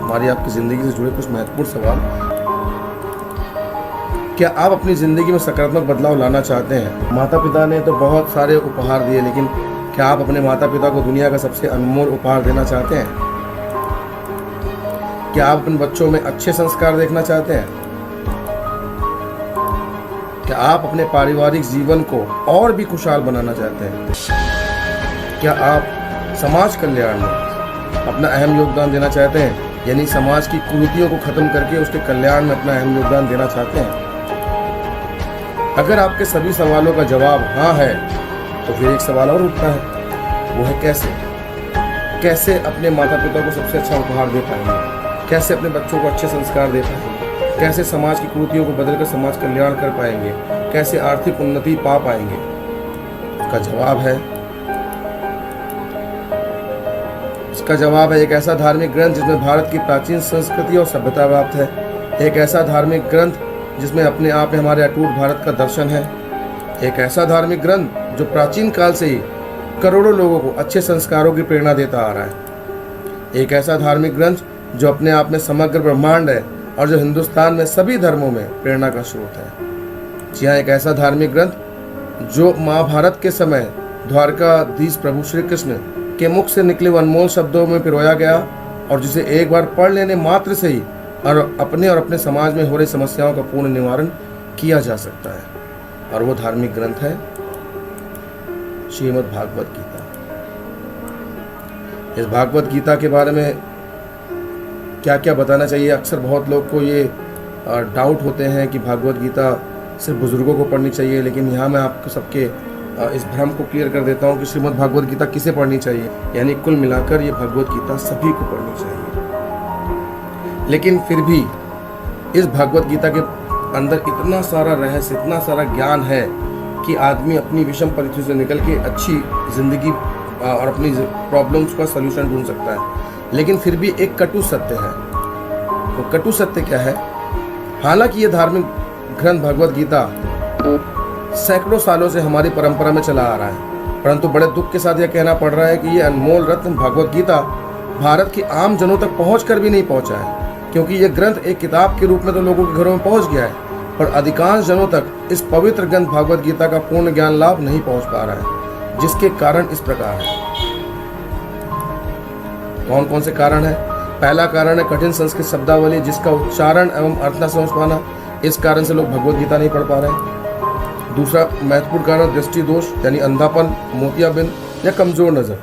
हमारी आपकी ज़िंदगी से जुड़े कुछ महत्वपूर्ण सवाल। क्या आप अपनी ज़िंदगी में सकारात्मक बदलाव लाना चाहते हैं? माता पिता ने तो बहुत सारे उपहार दिए, लेकिन क्या आप अपने माता पिता को दुनिया का सबसे अनमोल उपहार देना चाहते हैं? क्या आप अपने बच्चों में अच्छे संस्कार देखना चाहते हैं? क्या आप अपने पारिवारिक जीवन को और भी खुशहाल बनाना चाहते हैं? क्या आप समाज कल्याण में अपना अहम योगदान देना चाहते हैं, यानी समाज की कुरीतियों को खत्म करके उसके कल्याण में अपना अहम योगदान देना चाहते हैं? अगर आपके सभी सवालों का जवाब हाँ है, तो फिर एक सवाल और उठता है, वो है कैसे? कैसे अपने माता पिता को सबसे अच्छा उपहार दे पाएंगे? कैसे अपने बच्चों को अच्छे संस्कार दे पाएंगे? कैसे समाज की कुरीतियों को बदलकर समाज कल्याण कर पाएंगे? कैसे आर्थिक उन्नति पा पाएंगे? इसका जवाब है एक ऐसा धार्मिक ग्रंथ जिसमें भारत की प्राचीन संस्कृति और सभ्यता व्याप्त है। एक ऐसा धार्मिक ग्रंथ जिसमें अपने आप में हमारे अटूट भारत का दर्शन है। एक ऐसा धार्मिक ग्रंथ जो प्राचीन काल से ही करोड़ों लोगों को अच्छे संस्कारों की प्रेरणा देता आ रहा है। एक ऐसा धार्मिक ग्रंथ जो अपने आप में समग्र ब्रह्मांड है और जो हिंदुस्तान में सभी धर्मों में प्रेरणा का स्रोत है। जी हाँ, एक ऐसा धार्मिक ग्रंथ जो महाभारत के समय द्वारकाधीश प्रभु श्री कृष्ण के मुख से निकले अनमोल शब्दों में पिरोया गया और जिसे एक बार पढ़ लेने मात्र से ही और अपने समाज में हो रही समस्याओं का पूर्ण निवारण किया जा सकता है। और वो धार्मिक ग्रंथ है श्रीमद् भागवत गीता। इस भागवत गीता के बारे में क्या क्या बताना चाहिए? अक्सर बहुत लोग को ये डाउट होते हैं कि भागवत गीता सिर्फ बुजुर्गों को पढ़नी चाहिए, लेकिन यहाँ मैं आपको सबके इस भ्रम को क्लियर कर देता हूँ कि श्रीमद् भागवत गीता किसे पढ़नी चाहिए। यानी कुल मिलाकर ये भागवत गीता सभी को पढ़नी चाहिए। लेकिन फिर भी इस भागवत गीता के अंदर इतना सारा रहस्य, इतना सारा ज्ञान है कि आदमी अपनी विषम परिस्थितियों से निकल के अच्छी जिंदगी और अपनी प्रॉब्लम्स का सलूशन ढूंढ सकता है। लेकिन फिर भी एक कटु सत्य है। तो कटु सत्य क्या है? हालांकि ये धार्मिक ग्रंथ भगवत गीता सैकड़ों सालों से हमारी परंपरा में चला आ रहा है, परंतु बड़े दुख के साथ यह कहना पड़ रहा है कि ये अनमोल रत्न भगवत गीता भारत की आम जनों तक पहुँच कर भी नहीं पहुँचा है। क्योंकि ये ग्रंथ एक किताब के रूप में तो लोगों के घरों में पहुंच गया है, पर अधिकांश जनों तक इस पवित्र ग्रंथ भागवत गीता का पूर्ण ज्ञान लाभ नहीं पहुंच पा रहा है, जिसके कारण इस प्रकार है। कौन कौन से कारण है? पहला कारण है कठिन संस्कृत शब्दावली जिसका उच्चारण एवं अर्थ न समझ पाना। इस कारण से लोग भगवत गीता नहीं पढ़ पा रहे हैं। दूसरा महत्वपूर्ण कारण दृष्टि दोष, यानी अंधापन, मोतियाबिंद या कमजोर नजर।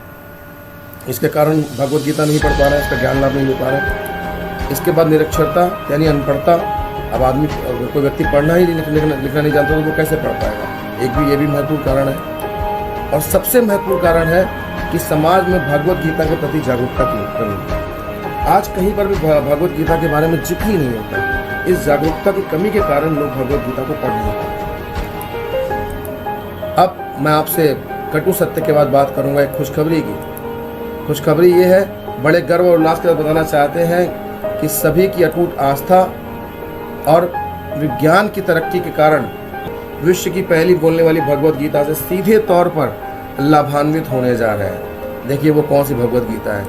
इसके कारण भगवत गीता नहीं पढ़ पा रहा है, इसका ज्ञान लाभ नहीं ले पा रहा है। इसके बाद निरक्षरता यानी अनपढ़ता। अब आदमी, कोई व्यक्ति पढ़ना ही लिखना नहीं जानता तो वो कैसे पढ़ पाएगा? ये भी महत्वपूर्ण कारण है। और सबसे महत्वपूर्ण कारण है कि समाज में भगवत गीता के प्रति जागरूकता की कमी। आज कहीं पर भी भगवत गीता के बारे में जिक्र ही नहीं होता। इस जागरूकता की कमी के कारण लोग भगवत गीता को पढ़ नहीं पाते। अब मैं आपसे कटु सत्य के बाद बात करूंगा एक खुशखबरी की। खुशखबरी ये है, बड़े गर्व और उल्लास के साथ बताना चाहते हैं कि सभी की अटूट आस्था और विज्ञान की तरक्की के कारण विश्व की पहली बोलने वाली भगवत गीता से सीधे तौर पर लाभान्वित होने जा रहे हैं। देखिए वो कौन सी भगवत गीता है।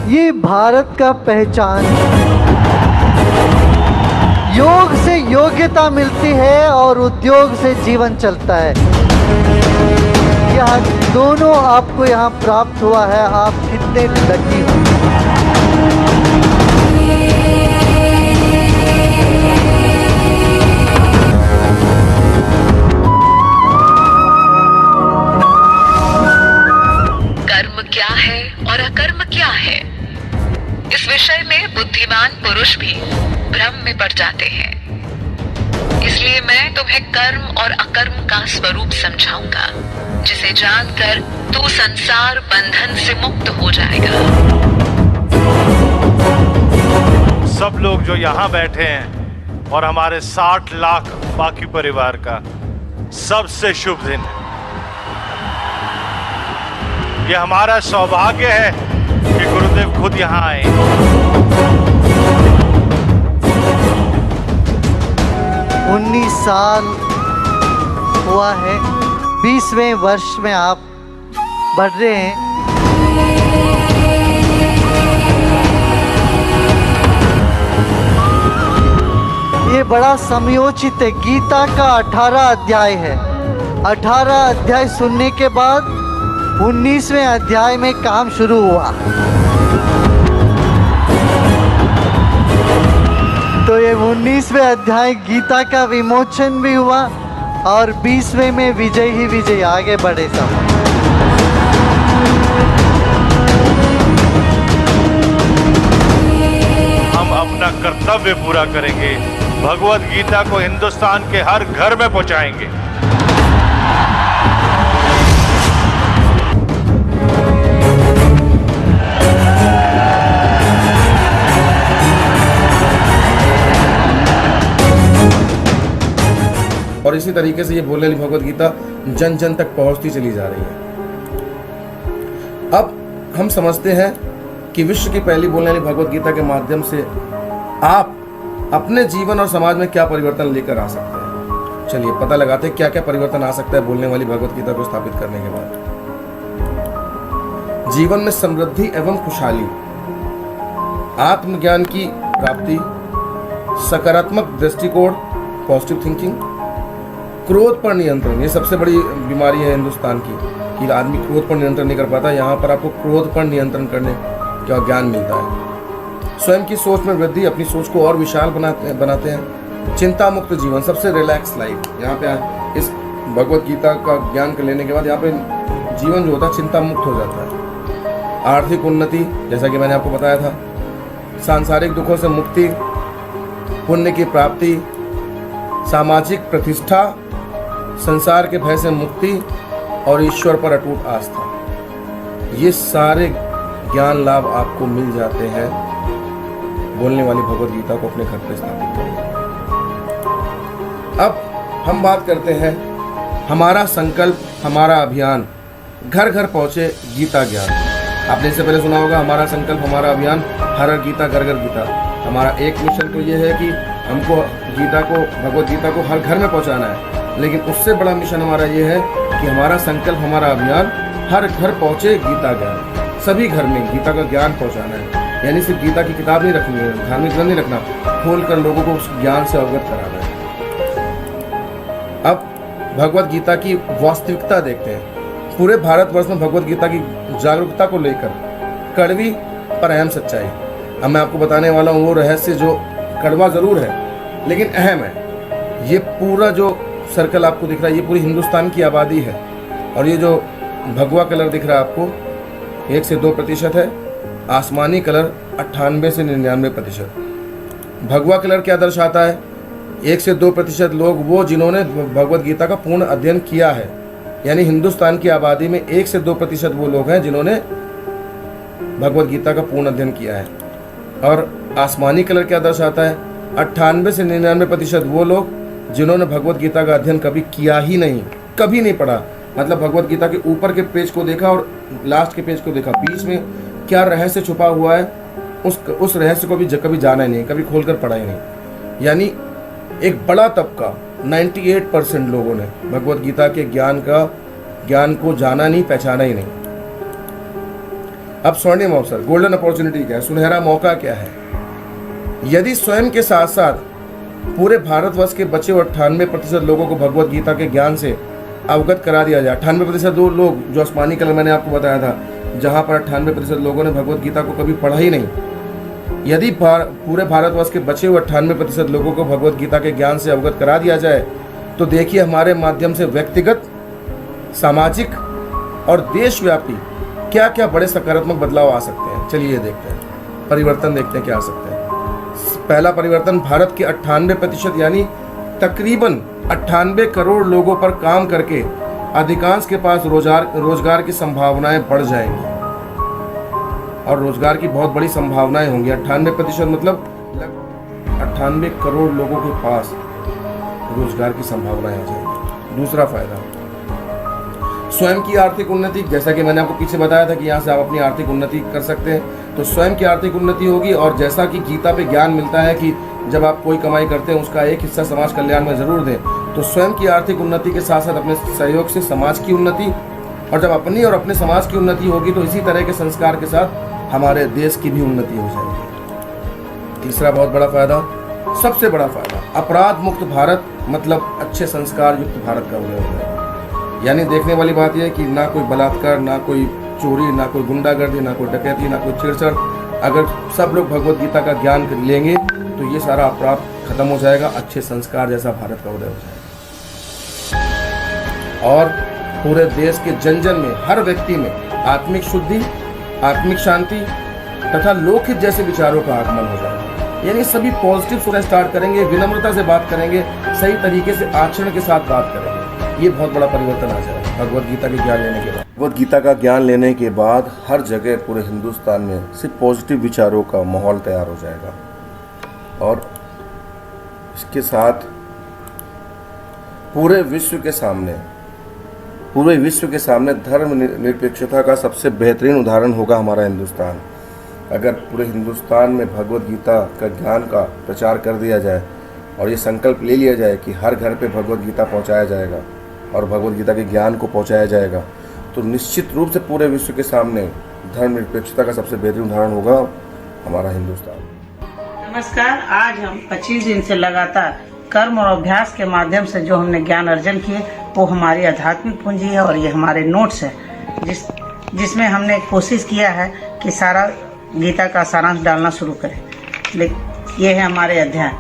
ये भारत का पहचान। योग से योग्यता मिलती है और उद्योग से जीवन चलता है। यह दोनों आपको यहाँ प्राप्त हुआ है। आप कितने लकी हो। कर्म क्या है और अकर्म क्या है, इस विषय में बुद्धिमान पुरुष भी भ्रम में पड़ जाते हैं। इसलिए मैं तुम्हें कर्म और अकर्म का स्वरूप समझाऊंगा, जिसे जानकर तू संसार बंधन से मुक्त हो जाएगा। सब लोग जो यहाँ बैठे हैं और हमारे 60 लाख बाकी परिवार का सबसे शुभ दिन है। ये हमारा सौभाग्य है कि गुरुदेव खुद यहाँ आए। 19 साल हुआ है, 20वें वर्ष में आप बढ़ रहे हैं। ये बड़ा समयोचित है। गीता का 18 अध्याय है। 18 अध्याय सुनने के बाद 19वें अध्याय में काम शुरू हुआ। तो ये 19वें अध्याय गीता का विमोचन भी हुआ और 20वें में विजय ही विजय, आगे बढ़े सब। हम अपना कर्तव्य पूरा करेंगे, भगवत गीता को हिंदुस्तान के हर घर में पहुंचाएंगे। और इसी तरीके से ये बोलने वाली भगवत गीता जन जन तक पहुंचती चली जा रही है। अब हम समझते हैं कि विश्व की पहली बोलने वाली भगवत गीता के माध्यम से आप अपने जीवन और समाज में क्या परिवर्तन लेकर आ सकते हैं। चलिए पता लगाते हैं क्या क्या परिवर्तन आ सकता है बोलने वाली भगवत गीता को स्थापित करने के बाद। जीवन में समृद्धि एवं खुशहाली, आत्मज्ञान की प्राप्ति, सकारात्मक दृष्टिकोण, पॉजिटिव थिंकिंग, क्रोध पर नियंत्रण। ये सबसे बड़ी बीमारी है हिंदुस्तान की कि आदमी क्रोध पर नियंत्रण नहीं कर पाता। यहाँ पर आपको क्रोध पर नियंत्रण करने का ज्ञान मिलता है। स्वयं की सोच में वृद्धि, अपनी सोच को और विशाल बनाते हैं। चिंता मुक्त जीवन, सबसे रिलैक्स लाइफ। यहाँ पे इस भगवत गीता का ज्ञान कर लेने के बाद यहाँ पे जीवन जो होता है चिंता मुक्त हो जाता है। आर्थिक उन्नति, जैसा कि मैंने आपको बताया था, सांसारिक दुखों से मुक्ति, पुण्य की प्राप्ति, सामाजिक प्रतिष्ठा, संसार के भय से मुक्ति और ईश्वर पर अटूट आस्था। ये सारे ज्ञान लाभ आपको मिल जाते हैं बोलने वाली भगवत गीता को अपने घर पर स्थापित करें। अब हम बात करते हैं हमारा संकल्प, हमारा अभियान, घर घर पहुंचे गीता ज्ञान। आपने इससे पहले सुना होगा, हमारा संकल्प हमारा अभियान, हर गीता घर घर गीता। हमारा एक मिशन तो ये है कि हमको गीता को, भगवत गीता को हर घर में पहुंचाना है, लेकिन उससे बड़ा मिशन हमारा ये है कि हमारा संकल्प हमारा अभियान हर घर पहुंचे गीता ज्ञान। सभी घर में गीता का ज्ञान पहुंचाना है। यानी सिर्फ गीता की किताब नहीं रखनी है, धार्मिक ग्रंथ नहीं रखना, खोल कर लोगों को उस ज्ञान से अवगत कराना है। अब भगवत गीता की वास्तविकता देखते हैं। पूरे भारतवर्ष में भगवत गीता की जागरूकता को लेकर कड़वी पर अहम सच्चाई। अब मैं आपको बताने वाला हूँ वो रहस्य जो कड़वा जरूर है लेकिन अहम है। ये पूरा जो सर्कल आपको दिख रहा है, ये पूरी हिंदुस्तान की आबादी है। और ये जो भगवा कलर दिख रहा है आपको, 1 से 2% है। आसमानी कलर 98 से 99%। भगवा कलर क्या दर्शाता है? 1 से 2% लोग वो जिन्होंने भगवत गीता का पूर्ण अध्ययन किया है। यानी हिंदुस्तान की आबादी में 1 से 2% वो लोग हैं जिन्होंने भगवत गीता का पूर्ण अध्ययन किया है। और आसमानी कलर क्या दर्शाता है? 98 से 99% वो लोग जिन्होंने भगवत गीता का अध्ययन कभी किया ही नहीं, कभी नहीं पढ़ा। मतलब भगवत गीता के ऊपर के पेज को देखा और लास्ट के पेज को देखा, बीच में क्या रहस्य छुपा हुआ है उस रहस्य को भी कभी जाना ही नहीं, कभी खोलकर पढ़ा ही नहीं। यानी एक बड़ा तबका 98% लोगों ने भगवत गीता के ज्ञान को जाना नहीं, पहचाना ही नहीं। अब स्वर्णिम अवसर, गोल्डन अपॉर्चुनिटी क्या है? सुनहरा मौका क्या है? यदि स्वयं के साथ साथ पूरे भारतवर्ष के बचे 98% लोगों को भगवत गीता के ज्ञान से अवगत करा दिया जाए। 98% वो लोग जो आसमानी कलर मैंने आपको बताया था, जहां पर 98% लोगों ने भगवत गीता को कभी पढ़ा ही नहीं। यदि पूरे भारतवर्ष के बचे हुए 98% लोगों को भगवत गीता के ज्ञान से अवगत करा दिया जाए तो देखिए हमारे माध्यम से व्यक्तिगत, सामाजिक और देशव्यापी क्या क्या बड़े सकारात्मक बदलाव आ सकते हैं। चलिए देखते हैं। परिवर्तन देखते हैं क्या आ सकते हैं। पहला परिवर्तन, भारत के 98% यानी तकरीबन 98 करोड़ लोगों पर काम करके अधिकांश के पास रोजगार की संभावनाएं बढ़ जाएंगी और रोजगार की बहुत बड़ी संभावनाएं होंगी। 98% मतलब 98 करोड़ लोगों के पास रोजगार की संभावनाएं आ जाएंगी। दूसरा फायदा, स्वयं की आर्थिक उन्नति। जैसा कि मैंने आपको पीछे बताया था कि यहाँ से आप अपनी आर्थिक उन्नति कर सकते हैं, तो स्वयं की आर्थिक उन्नति होगी। और जैसा कि गीता पे ज्ञान मिलता है कि जब आप कोई कमाई करते हैं उसका एक हिस्सा समाज कल्याण में जरूर दें, तो स्वयं की आर्थिक उन्नति के साथ साथ अपने सहयोग से समाज की उन्नति, और जब अपनी और अपने समाज की उन्नति होगी तो इसी तरह के संस्कार के साथ हमारे देश की भी उन्नति हो जाएगी। तीसरा बहुत बड़ा फायदा, सबसे बड़ा फायदा, अपराध मुक्त भारत मतलब अच्छे संस्कार युक्त भारत का उदय हो जाएगा। यानी देखने वाली बात यह है कि ना कोई बलात्कार, ना कोई चोरी, ना कोई गुंडागर्दी, ना कोई डकैती, ना कोई छेड़छाड़। अगर सब लोग भगवत गीता का ज्ञान लेंगे तो ये सारा अपराध खत्म हो जाएगा, अच्छे संस्कार जैसा भारत का उदय हो जाएगा और पूरे देश के जन जन में, हर व्यक्ति में आत्मिक शुद्धि, आत्मिक शांति तथा लोकहित जैसे विचारों का आगमन हो जाएगा। यानी सभी पॉजिटिव सोचना स्टार्ट करेंगे, विनम्रता से बात करेंगे, सही तरीके से आचरण के साथ बात करेंगे। ये बहुत बड़ा परिवर्तन आ जाएगा भगवत गीता के ज्ञान लेने के बाद। भगवत गीता का ज्ञान लेने के बाद हर जगह पूरे हिंदुस्तान में सिर्फ पॉजिटिव विचारों का माहौल तैयार हो जाएगा और इसके साथ पूरे विश्व के सामने धर्म निरपेक्षता का सबसे बेहतरीन उदाहरण होगा हमारा हिंदुस्तान। अगर पूरे हिंदुस्तान में भगवत गीता का ज्ञान का प्रचार कर दिया जाए और ये संकल्प ले लिया जाए कि हर घर पे भगवत गीता पहुंचाया जाएगा और भगवत गीता के ज्ञान को पहुंचाया जाएगा, तो निश्चित रूप से पूरे विश्व के सामने धर्मनिरपेक्षता का सबसे बेहतरीन उदाहरण होगा हमारा हिंदुस्तान। नमस्कार। आज हम 25 दिन से लगातार कर्म और अभ्यास के माध्यम से जो हमने ज्ञान अर्जन किए वो हमारी आध्यात्मिक पूंजी है और ये हमारे नोट्स है जिसमें हमने कोशिश किया है कि सारा गीता का सारांश डालना शुरू करें। ये है हमारे अध्याय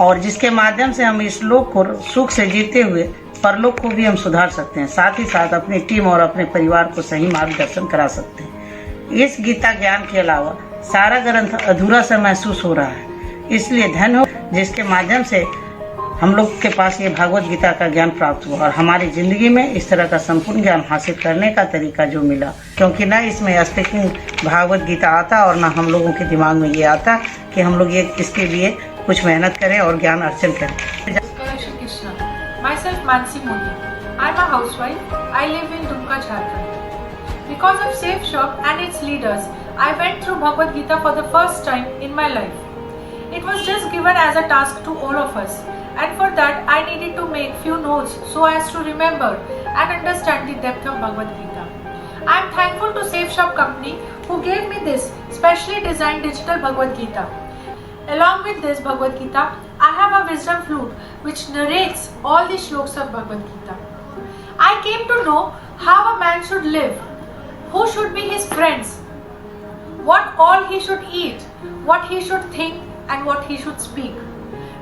और जिसके माध्यम से हम इस लोक को सुख से जीते हुए परलोक को भी हम सुधार सकते हैं, साथ ही साथ अपनी टीम और अपने परिवार को सही मार्गदर्शन करा सकते हैं। इस गीता ज्ञान के अलावा सारा ग्रंथ अधूरा सा महसूस हो रहा है, इसलिए धन्य हो जिसके माध्यम से हम लोग के पास ये भागवत गीता का ज्ञान प्राप्त हुआ और हमारी जिंदगी में इस तरह का संपूर्ण ज्ञान हासिल करने का तरीका जो मिला, क्योंकि न इसमें अस्तित्व भागवत गीता आता और न हम लोगों के दिमाग में ये आता कि हम लोग ये इसके लिए कुछ मेहनत करें और ज्ञान अर्जन करें। Myself Mansi Modi. I am a housewife. I live in Dumka, Jharkhand. Because of Safe Shop and its leaders, I went through Bhagavad Gita for the first time in my life. It was just given as a task to all of us, and for that I needed to make few notes so as to remember and understand the depth of Bhagavad Gita. I am thankful to Safe Shop company who gave me this specially designed digital Bhagavad Gita. Along with this Bhagavad Gita, I have a wisdom flute which narrates all the shlokas of Bhagavad Gita. I came to know how a man should live, who should be his friends, what all he should eat, what he should think and what he should speak.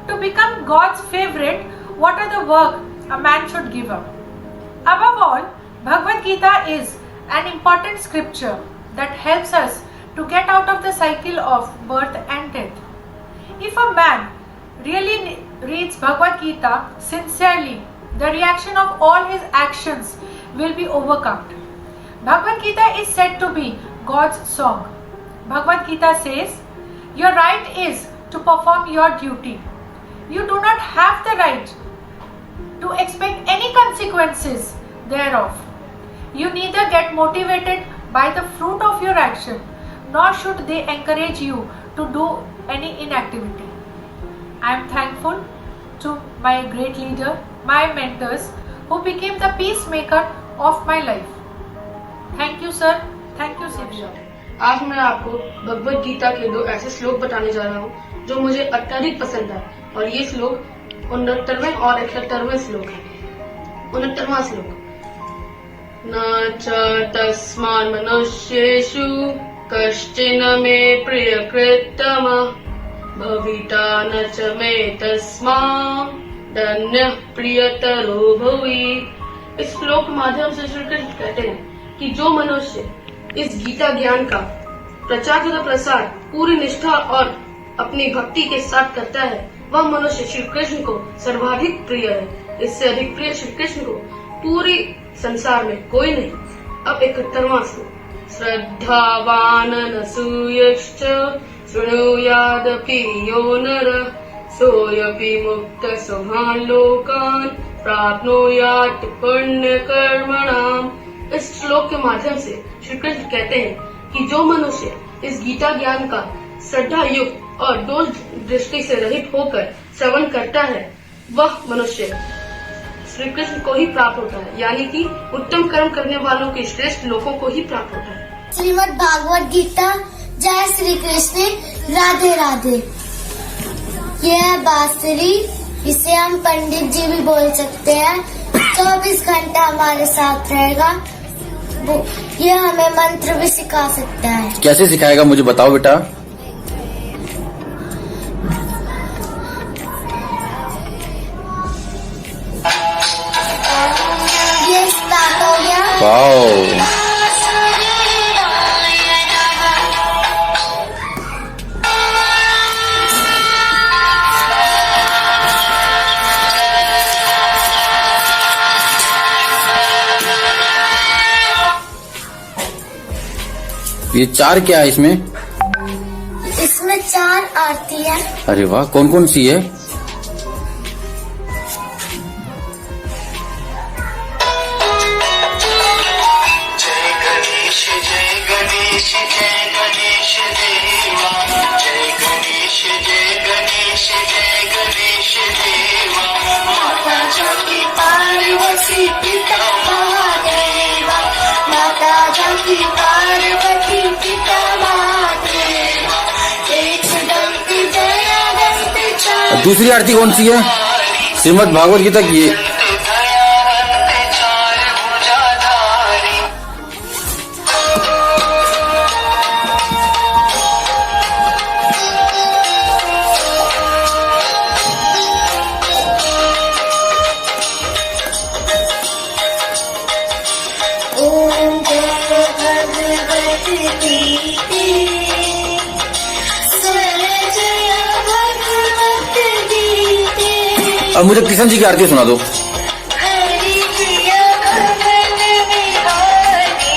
To become God's favorite, what are the work a man should give up. Above all, Bhagavad Gita is an important scripture that helps us to get out of the cycle of birth and death. If a man really reads Bhagavad Gita sincerely, the reaction of all his actions will be overcome. Bhagavad Gita is said to be God's song. Bhagavad Gita says, your right is to perform your duty. You do not have the right to expect any consequences thereof. You neither get motivated by the fruit of your action, nor should they encourage you to do any inactivity. I am thankful to my great leader, my mentors, who became the peacemaker of my life. Thank you, sir. Thank you, Sivya. आज मैं आपको भगवत गीता के दो ऐसे श्लोक बताने जा रहा हूँ जो मुझे अत्यधिक पसंद है और ये श्लोक 69वें और 71वें श्लोक है। 69वां श्लोक, न च तस्मान् मनुष्येषु कश्चिन मे प्रियकृत्तमः भविता न च मे तस्मादन्यः प्रियतरो भुवि। इस श्लोक के माध्यम से श्री कृष्ण कहते हैं कि जो मनुष्य इस गीता ज्ञान का प्रचार तथा प्रसार पूरी निष्ठा और अपनी भक्ति के साथ करता है, वह मनुष्य श्री कृष्ण को सर्वाधिक प्रिय है। इससे अधिक प्रिय श्री कृष्ण को पूरी संसार में कोई नहीं। अब 71वां श्लोक। श्रद्धावान नसूयश्च शृणुयादपि यो नर सोऽपि मुक्त सुहान लोकान प्राप्नुयात् पुण्य कर्मणाम। इस श्लोक के माध्यम से श्री कृष्ण कहते हैं कि जो मनुष्य इस गीता ज्ञान का श्रद्धा युक्त और दोष दृष्टि से रहित होकर श्रवण करता है, वह मनुष्य श्री कृष्ण को ही प्राप्त होता है, यानी कि उत्तम कर्म करने वालों के श्रेष्ठ लोगों को ही प्राप्त होता है। श्रीमद् भागवत गीता। जय श्री कृष्ण। राधे राधे। यह है बांसुरी, इसे हम पंडित जी भी बोल सकते हैं। 24 घंटा हमारे साथ रहेगा। यह हमें मंत्र भी सिखा सकता है। कैसे सिखाएगा मुझे बताओ बेटा। ये स्टार्ट हो गया। वाओ। ये 4 क्या है इसमें? इसमें 4 आरती है। अरे वाह, कौन कौन सी है? जय गणेश जय गणेश जय गणेश देवा, जय गणेश जय गणेश जय गणेश देवा। माता जाकी पार्वती पिता महादेवा, माता जाकी पार्वती पिता महादेवा। एक दंत जया दंत चार। दूसरी आरती कौन सी है? श्रीमद् भागवत गीता की है। ओम जय भगवती गीते, स्वर जय भगवत गीते। अब मुझे कृष्ण जी की आरती सुना दो। हरि प्रिय भगवत विहारी।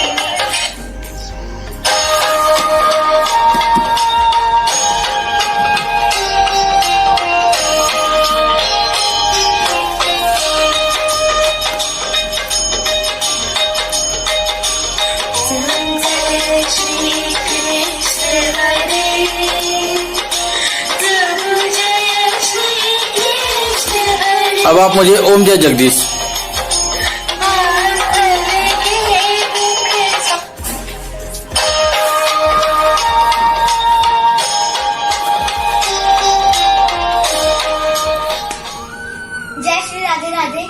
जय श्री कृष्ण हरे, प्रभु जय श्री कृष्ण हरे। अब आप मुझे ओम जय जगदीश। जय श्री राधे राधे।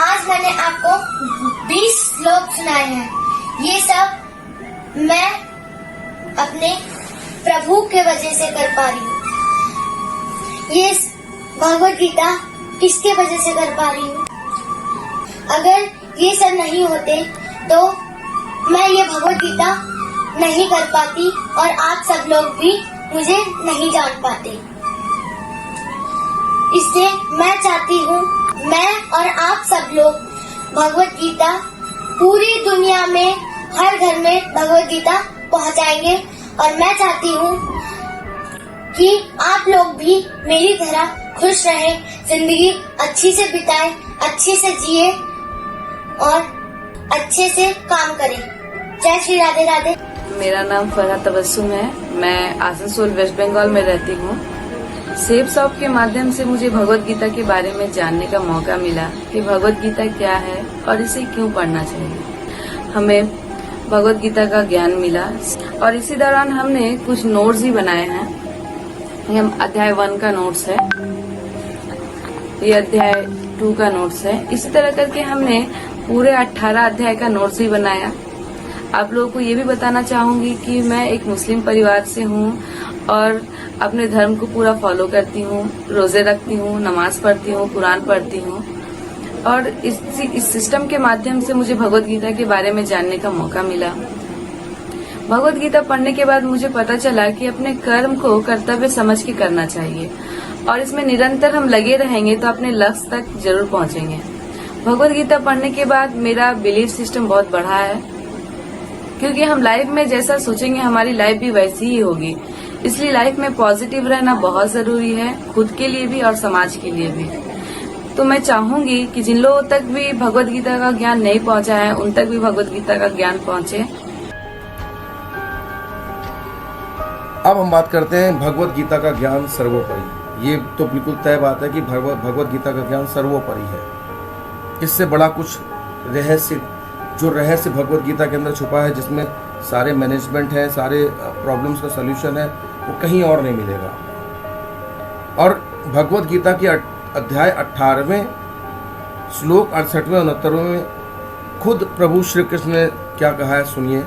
आज मैंने आपको 20 श्लोक सुनाए हैं। ये सब मैं अपने प्रभु के वजह से कर पा रही हूँ। ये भगवत गीता किसके वजह से कर पा रही हूँ? अगर ये सब नहीं होते तो मैं ये भगवत गीता नहीं कर पाती और आप सब लोग भी मुझे नहीं जान पाते। इसलिए मैं चाहती हूँ मैं और आप सब लोग भगवत गीता पूरी दुनिया में हर घर में भगवत गीता पहुँचाएंगे। और मैं चाहती हूँ कि आप लोग भी मेरी तरह खुश रहें, जिंदगी अच्छी से बिताएं, अच्छे से जिए और अच्छे से काम करें। जय श्री राधे राधे। मेरा नाम फरहा तबस्सुम है। मैं आसनसोल वेस्ट बंगाल में रहती हूँ। सेब शॉप के माध्यम से मुझे भगवत गीता के बारे में जानने का मौका मिला कि भगवत गीता क्या है और इसे क्यों पढ़ना चाहिए। हमें भगवत गीता का ज्ञान मिला और इसी दौरान हमने कुछ नोट्स भी बनाए हैं। ये अध्याय 1 का नोट्स है, ये अध्याय 2 का नोट्स है। इसी तरह करके हमने पूरे 18 अध्याय का नोट्स भी बनाया। आप लोगों को ये भी बताना चाहूंगी कि मैं एक मुस्लिम परिवार से हूँ और अपने धर्म को पूरा फॉलो करती हूँ, रोजे रखती हूँ, नमाज पढ़ती हूँ, कुरान पढ़ती हूँ और इस सिस्टम के माध्यम से मुझे भगवत गीता के बारे में जानने का मौका मिला। भगवत गीता पढ़ने के बाद मुझे पता चला कि अपने कर्म को कर्तव्य समझ के करना चाहिए और इसमें निरंतर हम लगे रहेंगे तो अपने लक्ष्य तक जरूर पहुंचेंगे। भगवत गीता पढ़ने के बाद मेरा बिलीफ सिस्टम बहुत बढ़ा है, क्योंकि हम लाइफ में जैसा सोचेंगे हमारी लाइफ भी वैसी ही होगी। इसलिए लाइफ में पॉजिटिव रहना बहुत जरूरी है, खुद के लिए भी और समाज के लिए भी। तो मैं चाहूंगी कि जिन लोगों तक भी भगवत गीता का ज्ञान नहीं पहुंचा है उन तक भी भगवत गीता का ज्ञान पहुंचे। अब हम बात करते हैं भगवत गीता का ज्ञान सर्वोपरि। ये तो बिल्कुल तय बात है कि भगवत गीता का ज्ञान सर्वोपरि है। इससे बड़ा कुछ रहस्य भगवत गीता के अंदर छुपा है, जिसमें सारे मैनेजमेंट है, सारे प्रॉब्लम्स का सलूशन है, वो कहीं और नहीं मिलेगा। और भगवत गीता की अध्याय 18वें श्लोक 68वें 69वें में खुद प्रभु श्री कृष्ण ने क्या कहा है, सुनिए।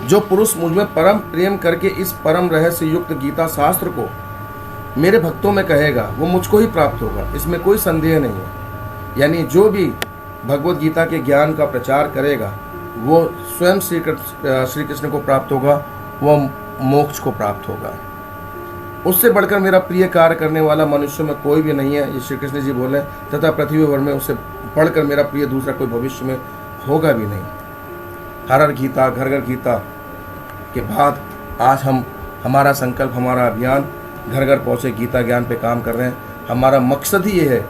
जो पुरुष मुझ में परम प्रेम करके इस परम रहस्य युक्त गीता शास्त्र को मेरे भक्तों में कहेगा वो मुझको ही प्राप्त होगा, इसमें कोई संदेह नहीं है। यानी जो भी भगवत गीता के ज्ञान का प्रचार करेगा वो स्वयं श्री कृष्ण को प्राप्त होगा, वो मोक्ष को प्राप्त होगा। उससे बढ़कर मेरा प्रिय कार्य करने वाला मनुष्य में कोई भी नहीं है, ये श्री कृष्ण जी बोले, तथा पृथ्वी भर में उससे बढ़कर मेरा प्रिय दूसरा कोई भविष्य में होगा भी नहीं। हर हर गीता घर घर गीता के बाद आज हमारा संकल्प, हमारा अभियान घर घर पहुँचे गीता ज्ञान पे काम कर रहे हैं। हमारा मकसद ही ये है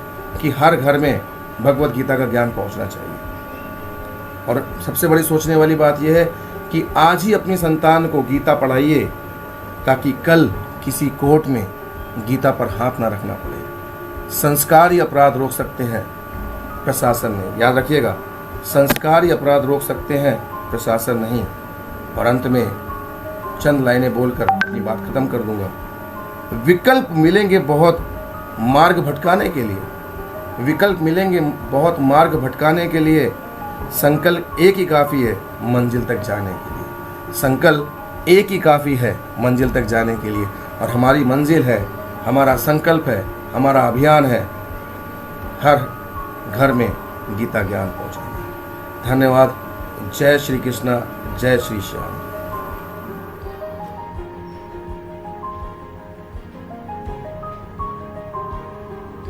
कि हर घर में भगवत गीता का ज्ञान पहुँचना चाहिए। और सबसे बड़ी सोचने वाली बात यह है कि आज ही अपनी संतान को गीता पढ़ाइए, ताकि कल किसी कोर्ट में गीता पर हाथ ना रखना पड़े। संस्कार ही अपराध रोक सकते हैं प्रशासन ने, याद रखिएगा, संस्कार ही अपराध रोक सकते हैं, प्रशासन नहीं। और अंत में चंद लाइनें बोलकर अपनी बात खत्म कर दूंगा। विकल्प मिलेंगे बहुत मार्ग भटकाने के लिए, विकल्प मिलेंगे बहुत मार्ग भटकाने के लिए, संकल्प एक ही काफ़ी है मंजिल तक जाने के लिए। संकल्प एक ही काफ़ी है मंजिल तक जाने के लिए। और हमारी मंजिल है, हमारा संकल्प है, हमारा अभियान है हर घर में गीता ज्ञान पहुँचाना। धन्यवाद। जय श्री कृष्ण, जय श्री श्याम।